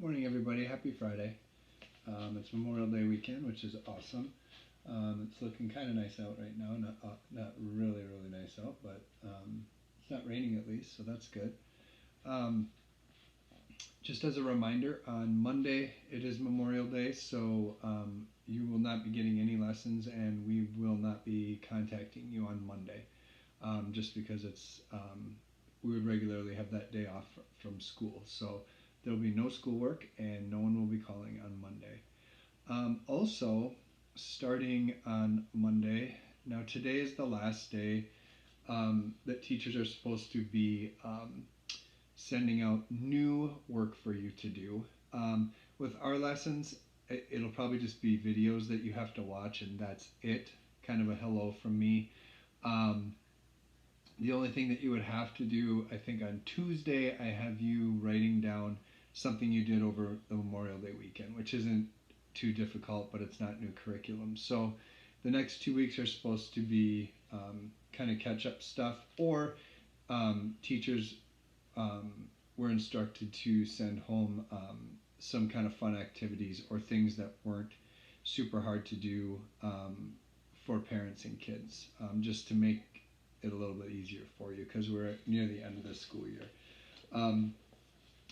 Morning, everybody. Happy Friday. It's Memorial Day weekend, which is awesome. It's looking kind of nice out right now. Not really nice out, but it's not raining at least, so that's good. Um, just as a reminder, on Monday it is Memorial Day, so you will not be getting any lessons, and we will not be contacting you on Monday, just because we would regularly have that day off from school. So there'll be no schoolwork, and no one will be calling on Monday. Also, starting on Monday, now today is the last day that teachers are supposed to be sending out new work for you to do. With our lessons, it'll probably just be videos that you have to watch, and that's it. Kind of a hello from me. Um, the only thing that you would have to do, I think on Tuesday, I have you writing down something you did over the Memorial Day weekend, which isn't too difficult, but it's not new curriculum. So the next 2 weeks are supposed to be kind of catch up stuff, or teachers were instructed to send home some kind of fun activities or things that weren't super hard to do for parents and kids, just to make it a little bit easier for you because we're near the end of the school year.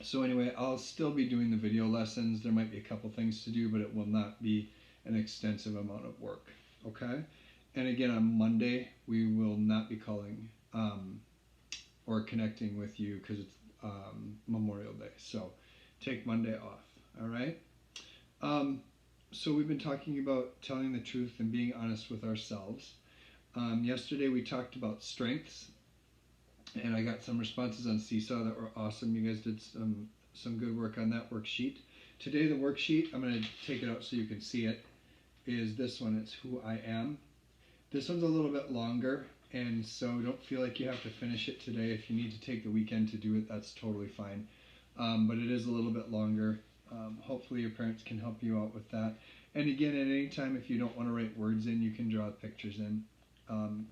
So anyway, I'll still be doing the video lessons. There might be a couple things to do, but it will not be an extensive amount of work. Okay? And again, on Monday, we will not be calling or connecting with you because it's Memorial Day. So take Monday off. All right? So we've been talking about telling the truth and being honest with ourselves. Yesterday we talked about strengths, and I got some responses on Seesaw that were awesome. You guys did some good work on that worksheet. Today the worksheet, I'm going to take it out so you can see it, is this one. It's Who I Am. This one's a little bit longer, and so don't feel like you have to finish it today. If you need to take the weekend to do it, that's totally fine. But it is a little bit longer. Hopefully your parents can help you out with that. And again, at any time, if you don't want to write words in, you can draw pictures in.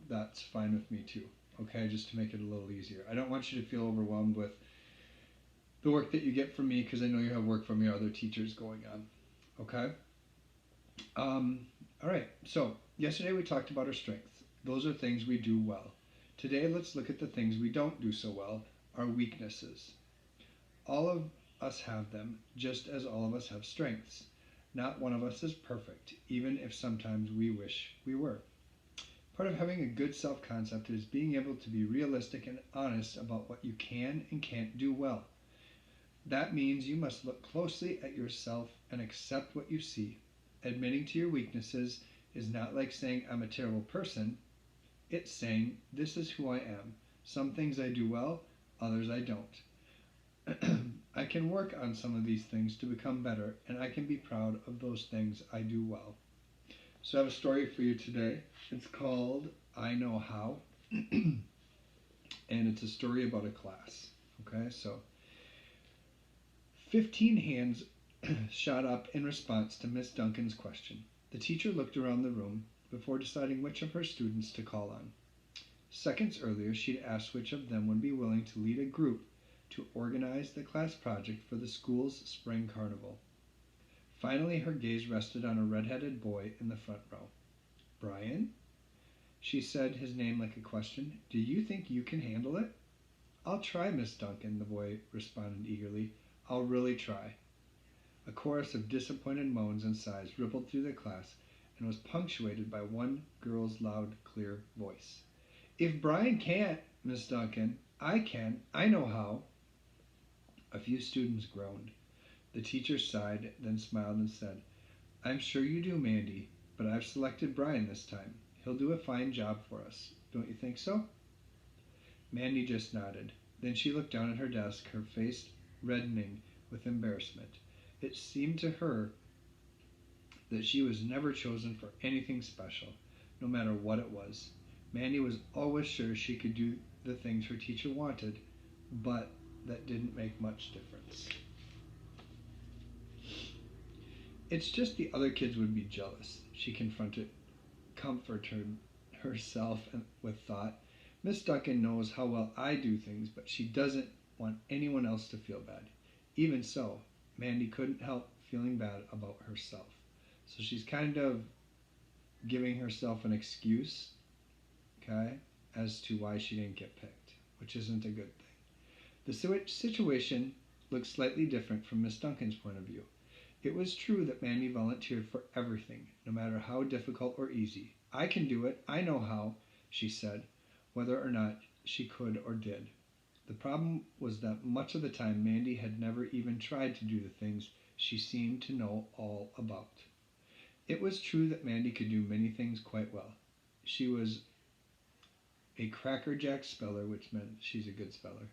That's fine with me too. Okay, just to make it a little easier. I don't want you to feel overwhelmed with the work that you get from me because I know you have work from your other teachers going on. Okay? All right, so yesterday we talked about our strengths. Those are things we do well. Today, let's look at the things we don't do so well, our weaknesses. All of us have them, just as all of us have strengths. Not one of us is perfect, even if sometimes we wish we were. Part of having a good self-concept is being able to be realistic and honest about what you can and can't do well. That means you must look closely at yourself and accept what you see. Admitting to your weaknesses is not like saying I'm a terrible person. It's saying this is who I am. Some things I do well, others I don't. I can work on some of these things to become better, and I can be proud of those things I do well. So I have a story for you today. It's called I Know How, and it's a story about a class. Okay, so 15 hands shot up in response to Miss Duncan's question. The teacher looked around the room before deciding which of her students to call on. Seconds earlier, she'd asked which of them would be willing to lead a group to organize the class project for the school's spring carnival. Finally, her gaze rested on a red-headed boy in the front row. Brian? She said his name like a question. Do you think you can handle it? I'll try, Miss Duncan, the boy responded eagerly. I'll really try. A chorus of disappointed moans and sighs rippled through the class and was punctuated by one girl's loud, clear voice. If Brian can't, Miss Duncan, I can. I know how. A few students groaned. The teacher sighed, then smiled and said, I'm sure you do, Mandy, but I've selected Brian this time. He'll do a fine job for us. Don't you think so? Mandy just nodded. Then she looked down at her desk, her face reddening with embarrassment. It seemed to her that she was never chosen for anything special, no matter what it was. Mandy was always sure she could do the things her teacher wanted, but that didn't make much difference. It's just the other kids would be jealous, she comforted herself with thought. Miss Duncan knows how well I do things, but she doesn't want anyone else to feel bad. Even so, Mandy couldn't help feeling bad about herself. So she's kind of giving herself an excuse, okay, as to why she didn't get picked, which isn't a good thing. The situation looks slightly different from Miss Duncan's point of view. It was true that Mandy volunteered for everything, no matter how difficult or easy. I can do it, I know how, she said, whether or not she could or did. The problem was that much of the time Mandy had never even tried to do the things she seemed to know all about. It was true that Mandy could do many things quite well. She was a crackerjack speller, which meant she's a good speller.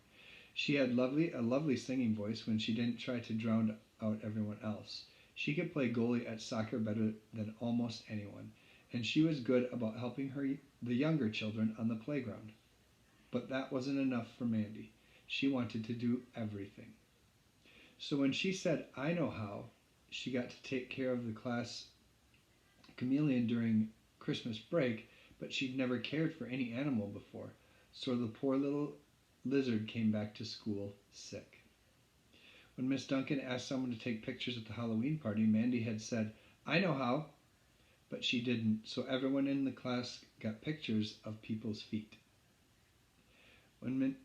She had a lovely singing voice when she didn't try to drown out everyone else. She could play goalie at soccer better than almost anyone, and she was good about helping the younger children on the playground. But that wasn't enough for Mandy. She wanted to do everything. So when she said, I know how, she got to take care of the class chameleon during Christmas break, but she'd never cared for any animal before. So the poor little lizard came back to school sick. When Miss Duncan asked someone to take pictures at the Halloween party, Mandy had said, I know how, but she didn't, so everyone in the class got pictures of people's feet. When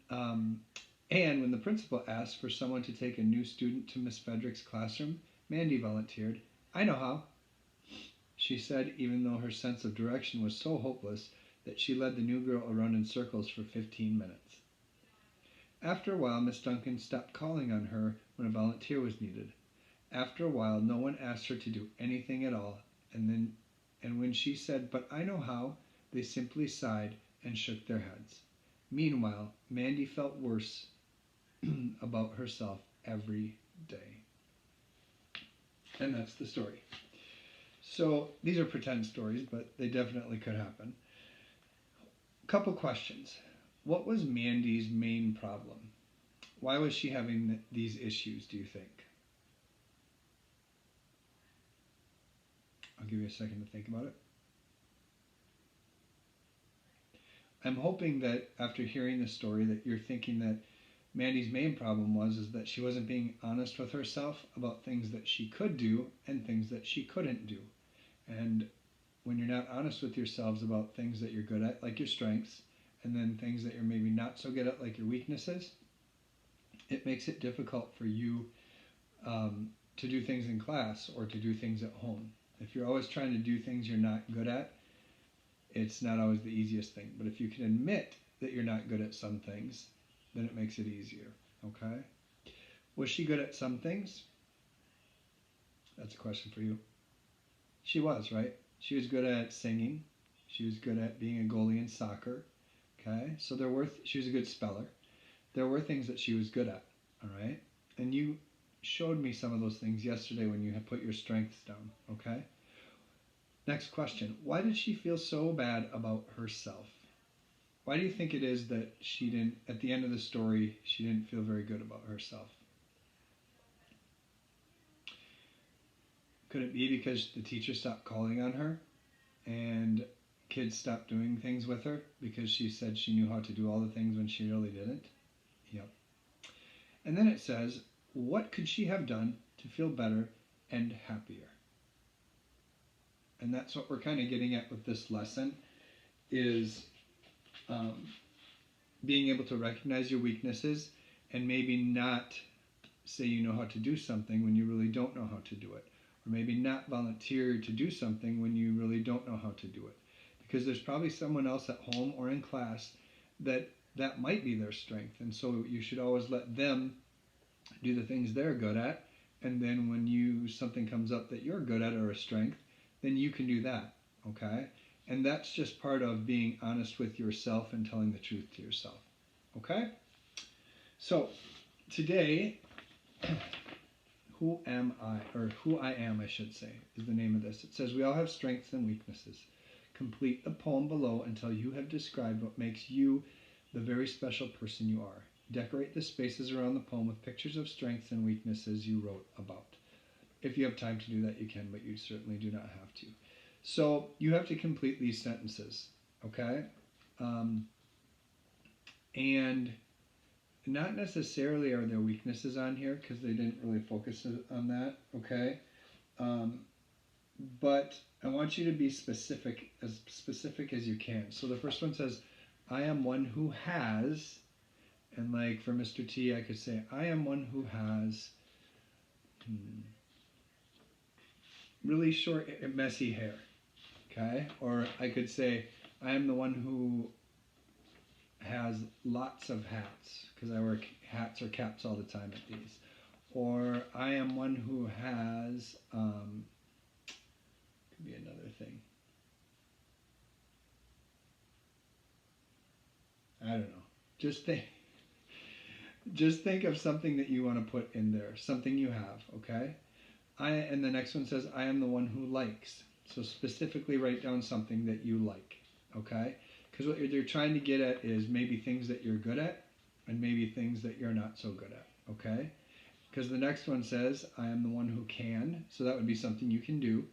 the principal asked for someone to take a new student to Miss Frederick's classroom, Mandy volunteered. I know how, she said, even though her sense of direction was so hopeless that she led the new girl around in circles for 15 minutes. After a while, Miss Duncan stopped calling on her when a volunteer was needed. After a while, no one asked her to do anything at all, and when she said, but I know how, they simply sighed and shook their heads. Meanwhile, Mandy felt worse about herself every day. And that's the story. So these are pretend stories, but they definitely could happen. Couple questions. What was Mandy's main problem? Why was she having these issues, do you think? I'll give you a second to think about it. I'm hoping that after hearing this story that you're thinking that Mandy's main problem is that she wasn't being honest with herself about things that she could do and things that she couldn't do. And when you're not honest with yourselves about things that you're good at, like your strengths, and then things that you're maybe not so good at, like your weaknesses, it makes it difficult for you to do things in class or to do things at home. If you're always trying to do things you're not good at, it's not always the easiest thing. But if you can admit that you're not good at some things, then it makes it easier, okay? Was she good at some things? That's a question for you. She was, right? She was good at singing. She was good at being a goalie in soccer, okay? So she was a good speller. There were things that she was good at, all right? And you showed me some of those things yesterday when you had put your strengths down, okay? Next question. Why did she feel so bad about herself? Why do you think it is that she didn't, at the end of the story, she didn't feel very good about herself? Could it be because the teacher stopped calling on her and kids stopped doing things with her because she said she knew how to do all the things when she really didn't? Yep. And then it says, what could she have done to feel better and happier? And that's what we're kind of getting at with this lesson is being able to recognize your weaknesses and maybe not say you know how to do something when you really don't know how to do it. Or maybe not volunteer to do something when you really don't know how to do it. Because there's probably someone else at home or in class that might be their strength. And so you should always let them do the things they're good at. And then when something comes up that you're good at or a strength, then you can do that, okay? And that's just part of being honest with yourself and telling the truth to yourself, okay? So today, Who I Am, I should say, is the name of this. It says, we all have strengths and weaknesses. Complete the poem below until you have described what makes you the very special person you are. Decorate the spaces around the poem with pictures of strengths and weaknesses you wrote about. If you have time to do that, you can, but you certainly do not have to. So you have to complete these sentences, okay? And not necessarily are there weaknesses on here because they didn't really focus on that, okay? But I want you to be specific as you can. So the first one says, I am one who has, and like for Mr. T, I could say, I am one who has really short, messy hair, okay? Or I could say, I am the one who has lots of hats because I wear hats or caps all the time at these. Or I am one who has, could be another thing. I don't know. Just think of something that you want to put in there, something you have, okay? And the next one says, I am the one who likes. So specifically write down something that you like, okay? Because what you're trying to get at is maybe things that you're good at and maybe things that you're not so good at, okay? Because the next one says, I am the one who can. So that would be something you can do.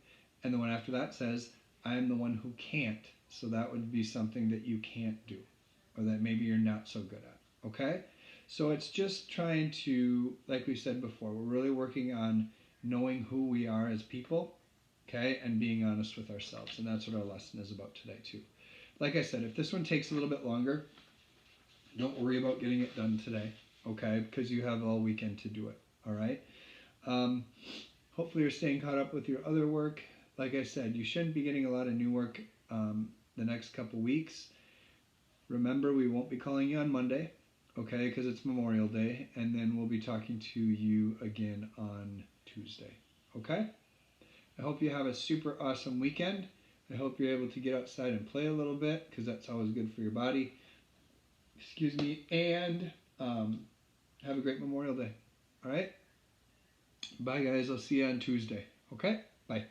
And the one after that says, I am the one who can't. So that would be something that you can't do or that maybe you're not so good at, okay? So it's just trying to, like we said before, we're really working on knowing who we are as people, okay, and being honest with ourselves. And that's what our lesson is about today, too. Like I said, if this one takes a little bit longer, don't worry about getting it done today, okay, because you have all weekend to do it, all right? Hopefully you're staying caught up with your other work. Like I said, you shouldn't be getting a lot of new work the next couple weeks. Remember, we won't be calling you on Monday, okay, because it's Memorial Day, and then we'll be talking to you again on Tuesday, okay? I hope you have a super awesome weekend. I hope you're able to get outside and play a little bit, because that's always good for your body. Excuse me, and have a great Memorial Day, all right? Bye, guys. I'll see you on Tuesday, okay? Bye.